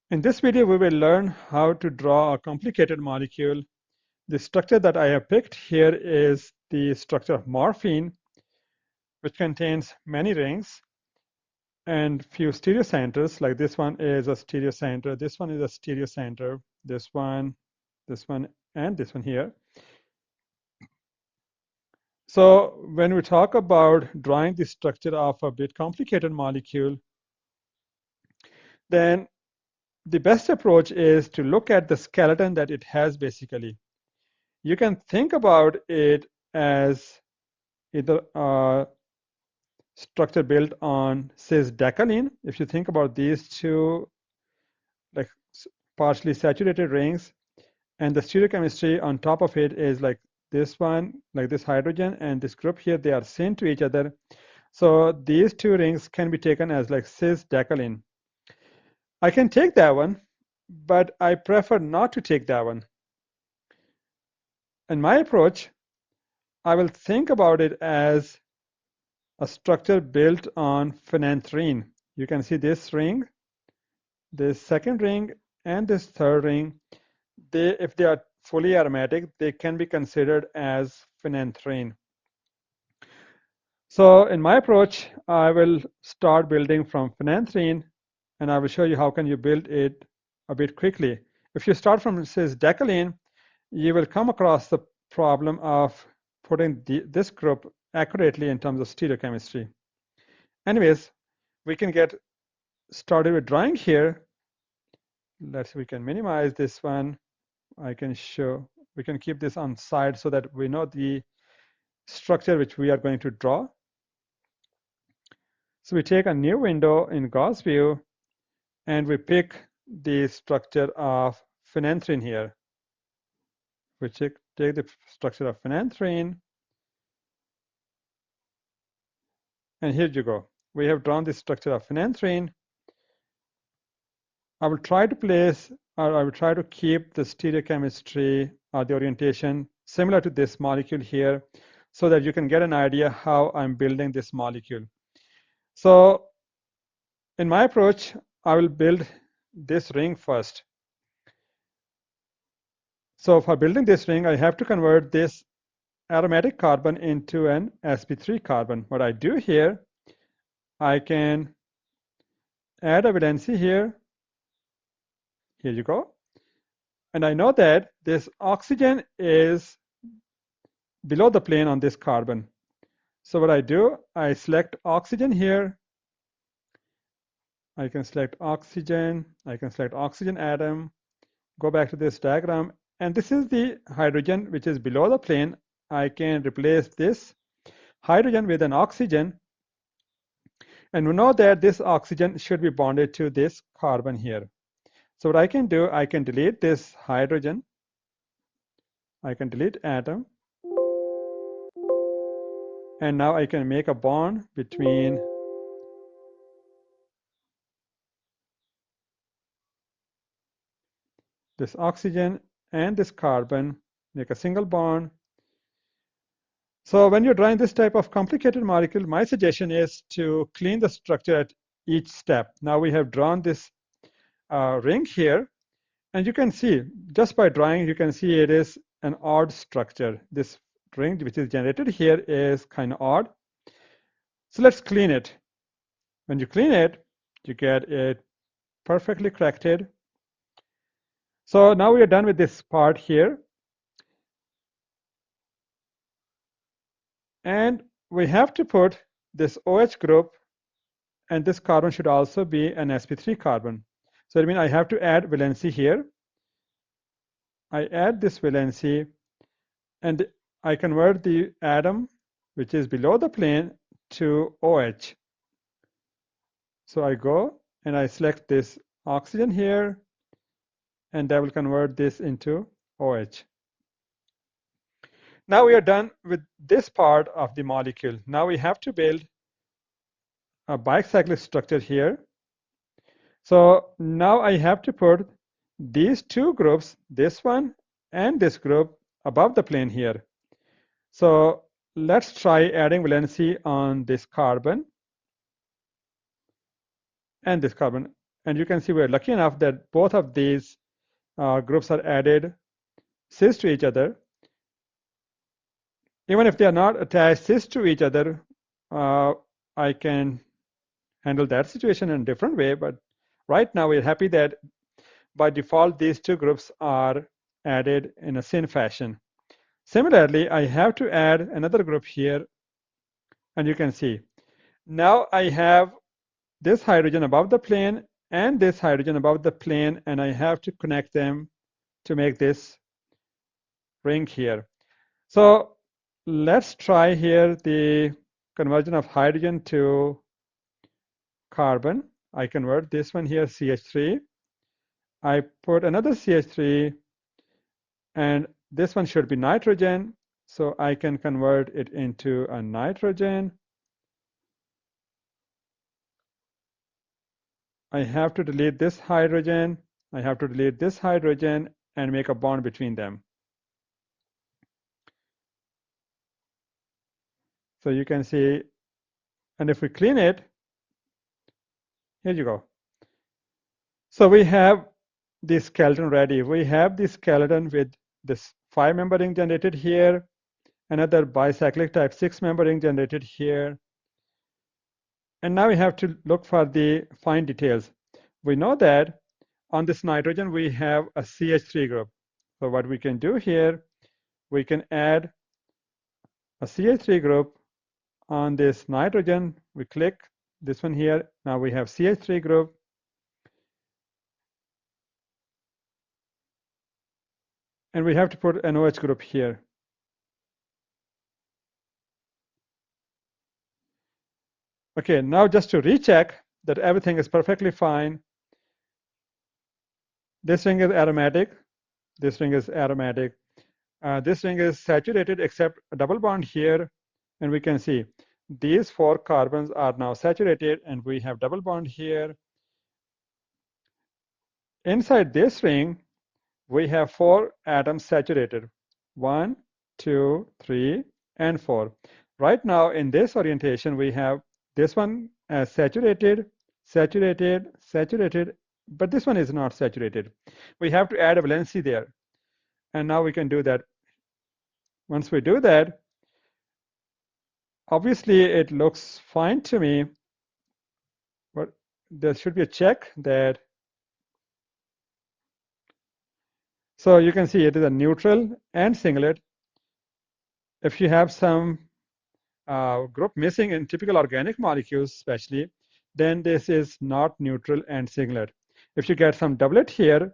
In this video, we will learn how to draw a complicated molecule. The structure that I have picked here is the structure of morphine, which contains many rings and few stereocenters. Like this one is a stereocenter, this one is a stereocenter, this one, and this one here. So when we talk about drawing the structure of a bit complicated molecule, then the best approach is to look at the skeleton that it has basically. You can think about it as either a structure built on cis-decalene. If you think about these two like partially saturated rings, and the stereochemistry on top of it is like this one, like this hydrogen and this group here, they are synced to each other. So these two rings can be taken as like cis-decalene. I can take that one, but I prefer not to take that one. In my approach, I will think about it as a structure built on phenanthrene. You can see this ring, this second ring, and this third ring. If they are fully aromatic, they can be considered as phenanthrene. So in my approach, I will start building from phenanthrene, and I will show you how can you build it a bit quickly. If you start from cis-decalene, you will come across the problem of putting this group accurately in terms of stereochemistry. Anyways, we can get started with drawing here. Let's see, we can minimize this one. I can show, we can keep this on side so that we know the structure which we are going to draw. So we take a new window in Gauss view and we pick the structure of phenanthrene here. We take the structure of phenanthrene, and here you go. We have drawn the structure of phenanthrene. I will try to place, or I will try to keep the stereochemistry or the orientation similar to this molecule here so that you can get an idea how I'm building this molecule. So in my approach, I will build this ring first. So for building this ring, I have to convert this aromatic carbon into an sp3 carbon. What I do here, I can add a valency here. Here you go. And I know that this oxygen is below the plane on this carbon. So what I do, I select oxygen here. I can select oxygen. I can select oxygen atom. Go back to this diagram. And this is the hydrogen which is below the plane. I can replace this hydrogen with an oxygen. And we know that this oxygen should be bonded to this carbon here. So what I can do, I can delete this hydrogen. I can delete atom. And now I can make a bond between this oxygen and this carbon, make a single bond. So when you're drawing this type of complicated molecule, my suggestion is to clean the structure at each step. Now we have drawn this ring here, and you can see, just by drawing, you can see it is an odd structure. This ring which is generated here is kind of odd. So let's clean it. When you clean it, you get it perfectly corrected. So now we are done with this part here. And we have to put this OH group, and this carbon should also be an sp3 carbon. So I mean I have to add valency here. I add this valency, and I convert the atom which is below the plane to OH. So I go and I select this oxygen here, and that will convert this into OH. Now we are done with this part of the molecule. Now we have to build a bicyclic structure here. So now I have to put these two groups, this one and this group, above the plane here. So let's try adding valency on this carbon and this carbon. And you can see we're lucky enough that both of these groups are added cis to each other. Even if they are not attached cis to each other, I can handle that situation in a different way. But right now, we're happy that by default, these two groups are added in a syn fashion. Similarly, I have to add another group here, and you can see now I have this hydrogen above the plane and this hydrogen above the plane, and I have to connect them to make this ring here. So let's try here the conversion of hydrogen to carbon. I convert this one here, CH3. I put another CH3, and this one should be nitrogen, so I can convert it into a nitrogen. I have to delete this hydrogen, I have to delete this hydrogen, and make a bond between them. So you can see, and if we clean it, here you go. So we have the skeleton ready. We have the skeleton with this 5-member ring generated here, another bicyclic type 6-member ring generated here. And now we have to look for the fine details. We know that on this nitrogen we have a CH3 group. So what we can do here, we can add a CH3 group on this nitrogen. We click this one here. Now we have CH3 group. And we have to put an OH group here. Okay, now just to recheck that everything is perfectly fine. This ring is aromatic. This ring is aromatic. This ring is saturated except a double bond here. And we can see these 4 carbons are now saturated, and we have double bond here. Inside this ring, we have 4 atoms saturated. 1, 2, 3, and 4. Right now, in this orientation, we have this one as saturated, saturated, saturated, but this one is not saturated. We have to add a valency there. And now we can do that. Once we do that, obviously it looks fine to me, but there should be a check that. So you can see it is a neutral and singlet. If you have some group missing in typical organic molecules especially, then this is not neutral and singlet. If you get some doublet here,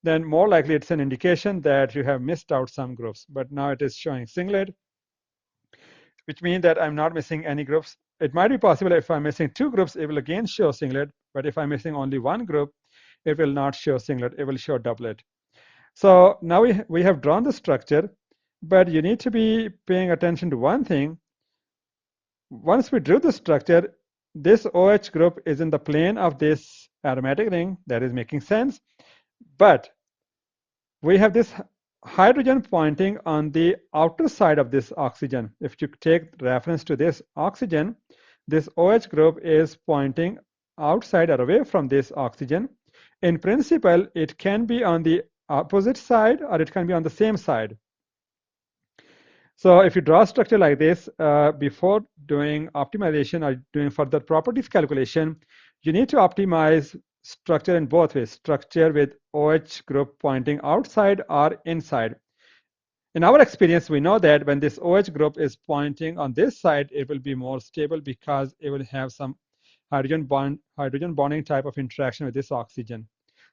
then more likely it's an indication that you have missed out some groups. But now it is showing singlet, which means that I'm not missing any groups. It might be possible if I'm missing 2 groups, it will again show singlet. But if I'm missing only 1 group, it will not show singlet, it will show doublet. So now we have drawn the structure, but you need to be paying attention to one thing. Once we drew the structure, this OH group is in the plane of this aromatic ring. That is making sense. But we have this hydrogen pointing on the outer side of this oxygen. If you take reference to this oxygen, this OH group is pointing outside or away from this oxygen. In principle, it can be on the opposite side or it can be on the same side. So if you draw a structure like this, before doing optimization or doing further properties calculation, you need to optimize structure in both ways, structure with OH group pointing outside or inside. In our experience, we know that when this OH group is pointing on this side, it will be more stable because it will have some hydrogen bonding type of interaction with this oxygen.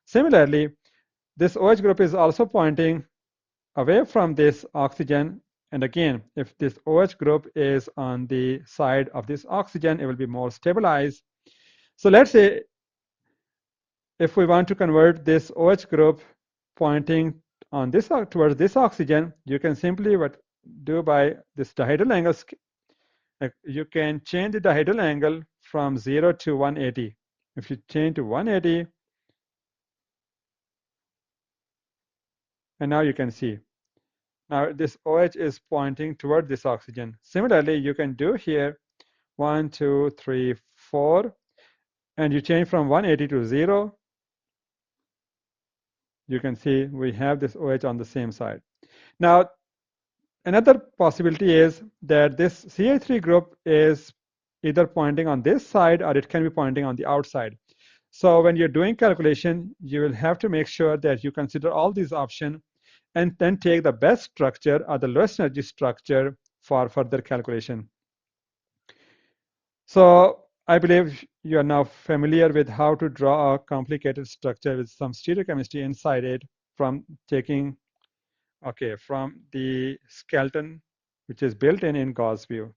Similarly, this OH group is also pointing away from this oxygen. And again, if this OH group is on the side of this oxygen, it will be more stabilized. So let's say if we want to convert this OH group pointing on this towards this oxygen, you can simply do by this dihedral angle. You can change the dihedral angle from 0 to 180. If you change to 180, and now you can see. Now this OH is pointing toward this oxygen. Similarly, you can do here 1, 2, 3, 4. and you change from 180 to 0, you can see we have this OH on the same side. Now, another possibility is that this CH3 group is either pointing on this side or it can be pointing on the outside. So when you're doing calculation, you will have to make sure that you consider all these options and then take the best structure or the lowest energy structure for further calculation. So I believe you are now familiar with how to draw a complicated structure with some stereochemistry inside it from taking, from the skeleton, which is built in Gauss view.